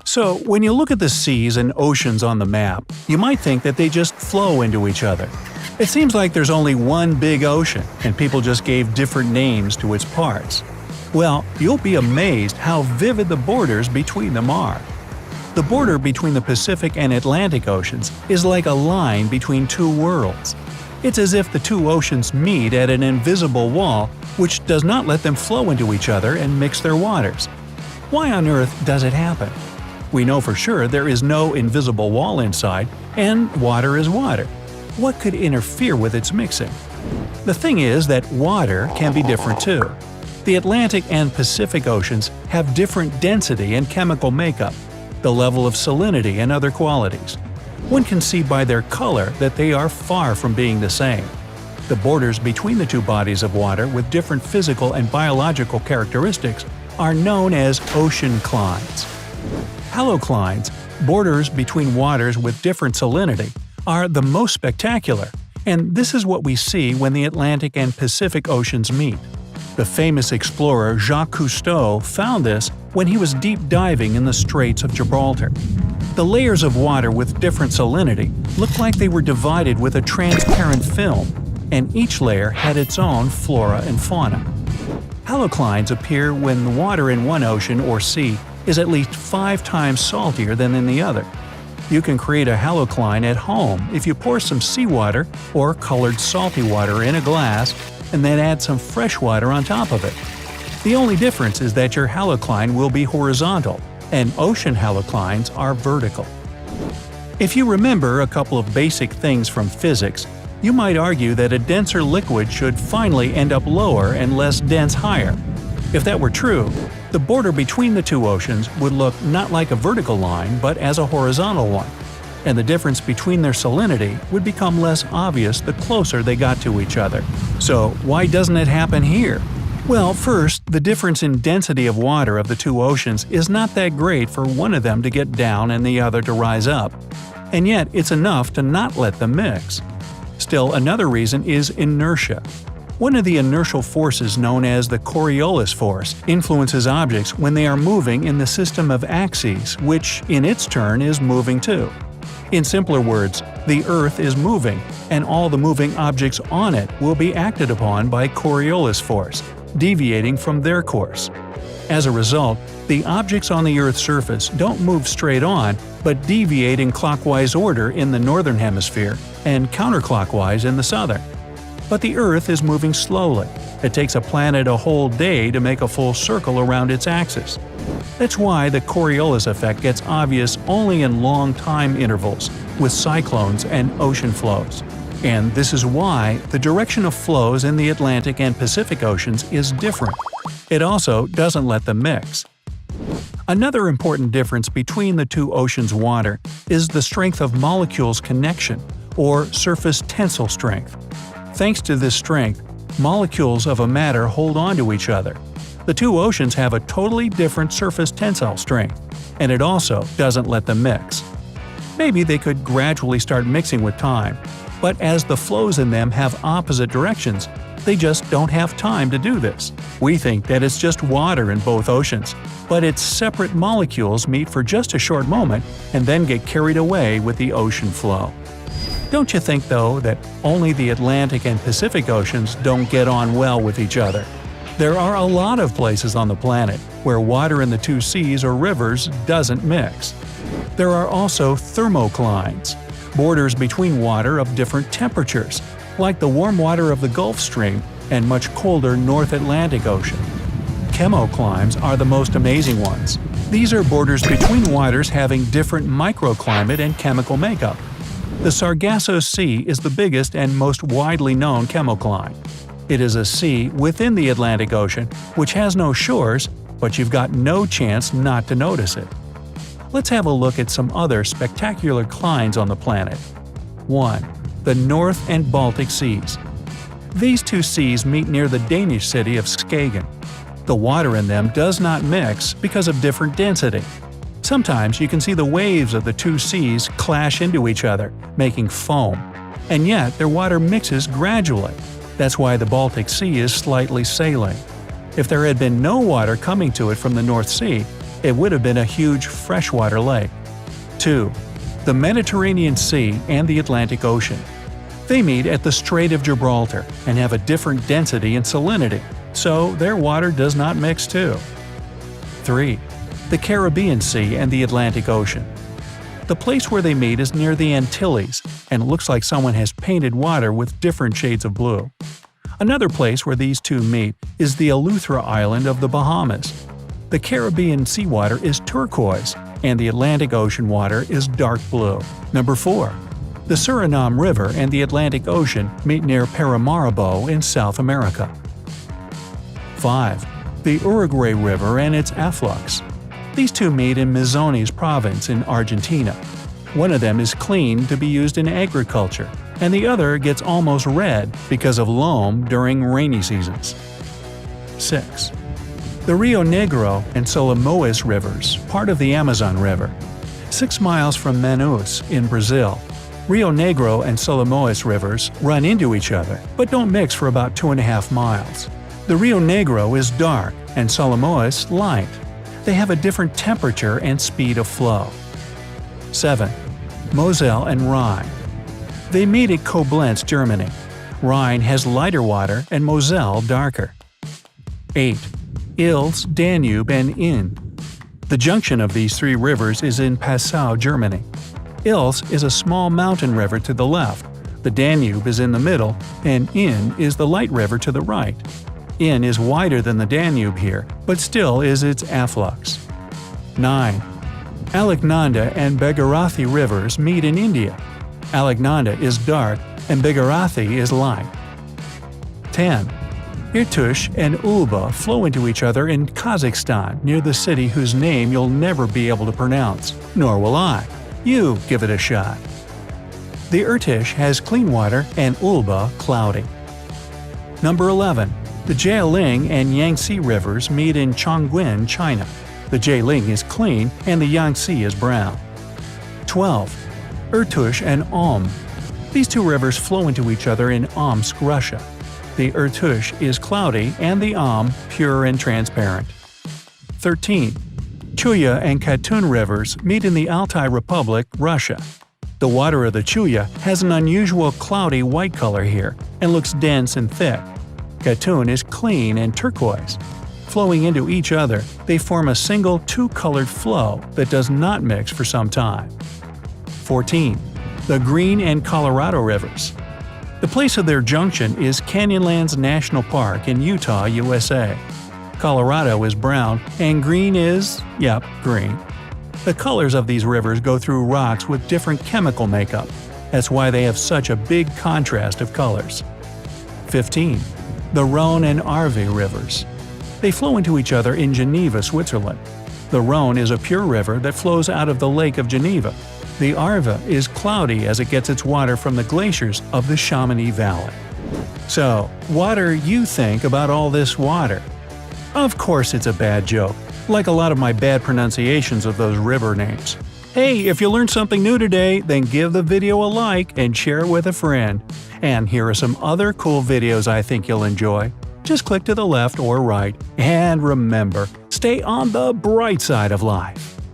So, when you look at the seas and oceans on the map, you might think that they just flow into each other. It seems like there's only one big ocean, and people just gave different names to its parts. Well, you'll be amazed how vivid the borders between them are. The border between the Pacific and Atlantic Oceans is like a line between two worlds. It's as if the two oceans meet at an invisible wall which does not let them flow into each other and mix their waters. Why on earth does it happen? We know for sure there is no invisible wall inside, and water is water. What could interfere with its mixing? The thing is that water can be different too. The Atlantic and Pacific Oceans have different density and chemical makeup, the level of salinity and other qualities. One can see by their color that they are far from being the same. The borders between the two bodies of water with different physical and biological characteristics are known as oceanclines. Haloclines, borders between waters with different salinity, are the most spectacular, and this is what we see when the Atlantic and Pacific Oceans meet. The famous explorer Jacques Cousteau found this when he was deep diving in the Straits of Gibraltar. The layers of water with different salinity looked like they were divided with a transparent film, and each layer had its own flora and fauna. Haloclines appear when the water in one ocean or sea is at least 5 times saltier than in the other. You can create a halocline at home if you pour some seawater or colored salty water in a glass and then add some fresh water on top of it. The only difference is that your halocline will be horizontal, and ocean haloclines are vertical. If you remember a couple of basic things from physics, you might argue that a denser liquid should finally end up lower and less dense higher. If that were true, the border between the two oceans would look not like a vertical line but as a horizontal one, and the difference between their salinity would become less obvious the closer they got to each other. So why doesn't it happen here? Well, first, the difference in density of water of the two oceans is not that great for one of them to get down and the other to rise up. And yet, it's enough to not let them mix. Still, another reason is inertia. One of the inertial forces known as the Coriolis force influences objects when they are moving in the system of axes, which, in its turn, is moving too. In simpler words, the Earth is moving, and all the moving objects on it will be acted upon by Coriolis force, deviating from their course. As a result, the objects on the Earth's surface don't move straight on, but deviate in clockwise order in the northern hemisphere and counterclockwise in the southern. But the Earth is moving slowly. It takes a planet a whole day to make a full circle around its axis. That's why the Coriolis effect gets obvious only in long time intervals, with cyclones and ocean flows. And this is why the direction of flows in the Atlantic and Pacific Oceans is different. It also doesn't let them mix. Another important difference between the two oceans' water is the strength of molecules' connection, or surface tensile strength. Thanks to this strength, molecules of a matter hold on to each other. The two oceans have a totally different surface tensile strength, and it also doesn't let them mix. Maybe they could gradually start mixing with time, but as the flows in them have opposite directions, they just don't have time to do this. We think that it's just water in both oceans, but its separate molecules meet for just a short moment and then get carried away with the ocean flow. Don't you think, though, that only the Atlantic and Pacific Oceans don't get on well with each other? There are a lot of places on the planet where water in the two seas or rivers doesn't mix. There are also thermoclines, borders between water of different temperatures, like the warm water of the Gulf Stream and much colder North Atlantic Ocean. Chemoclimes are the most amazing ones. These are borders between waters having different microclimate and chemical makeup. The Sargasso Sea is the biggest and most widely known chemocline. It is a sea within the Atlantic Ocean which has no shores, but you've got no chance not to notice it. Let's have a look at some other spectacular clines on the planet. 1. The North and Baltic Seas. These two seas meet near the Danish city of Skagen. The water in them does not mix because of different density. Sometimes you can see the waves of the two seas clash into each other, making foam. And yet their water mixes gradually. That's why the Baltic Sea is slightly saline. If there had been no water coming to it from the North Sea, It would have been a huge freshwater lake. 2. The Mediterranean Sea and the Atlantic Ocean. They meet at the Strait of Gibraltar and have a different density and salinity, so their water does not mix too. 3. The Caribbean Sea and the Atlantic Ocean. The place where they meet is near the Antilles, and it looks like someone has painted water with different shades of blue. Another place where these two meet is the Eleuthera Island of the Bahamas. The Caribbean seawater is turquoise, and the Atlantic Ocean water is dark blue. Number 4. The Suriname River and the Atlantic Ocean meet near Paramaribo in South America. 5. The Uruguay River and its afflux. These two meet in Misiones province in Argentina. One of them is clean to be used in agriculture, and the other gets almost red because of loam during rainy seasons. 6. The Rio Negro and Solimões rivers, part of the Amazon River. 6 miles from Manaus in Brazil, Rio Negro and Solimões rivers run into each other, but don't mix for about 2.5 miles. The Rio Negro is dark and Solimões light. They have a different temperature and speed of flow. 7. Moselle and Rhine. They meet at Koblenz, Germany. Rhine has lighter water and Moselle darker. 8. Ilz, Danube, and Inn. The junction of these 3 rivers is in Passau, Germany. Ilz is a small mountain river to the left, the Danube is in the middle, and Inn is the light river to the right. Inn is wider than the Danube here, but still is its afflux. 9. Alaknanda and Bhagirathi rivers meet in India. Alaknanda is dark and Bhagirathi is light. 10. Irtush and Ulba flow into each other in Kazakhstan near the city whose name you'll never be able to pronounce, nor will I. You give it a shot. The Irtysh has clean water and Ulba cloudy. Number 11. The Jialing and Yangtze rivers meet in Chongqing, China. The Jialing is clean and the Yangtze is brown. 12. Irtysh and Om. These 2 rivers flow into each other in Omsk, Russia. The Irtysh is cloudy and the Om pure and transparent. 13. Chuya and Katun rivers meet in the Altai Republic, Russia. The water of the Chuya has an unusual cloudy white color here and looks dense and thick. Katun is clean and turquoise. Flowing into each other, they form a single 2-colored flow that does not mix for some time. 14. The Green and Colorado rivers. The place of their junction is Canyonlands National Park in Utah, USA. Colorado is brown and green is, green. The colors of these rivers go through rocks with different chemical makeup. That's why they have such a big contrast of colors. 15. The Rhone and Arve rivers. They flow into each other in Geneva, Switzerland. The Rhone is a pure river that flows out of the Lake of Geneva. The Arve is cloudy as it gets its water from the glaciers of the Chamonix Valley. So, what do you think about all this water? Of course it's a bad joke, like a lot of my bad pronunciations of those river names. Hey, if you learned something new today, then give the video a like and share it with a friend. And here are some other cool videos I think you'll enjoy. Just click to the left or right, and remember, stay on the bright side of life.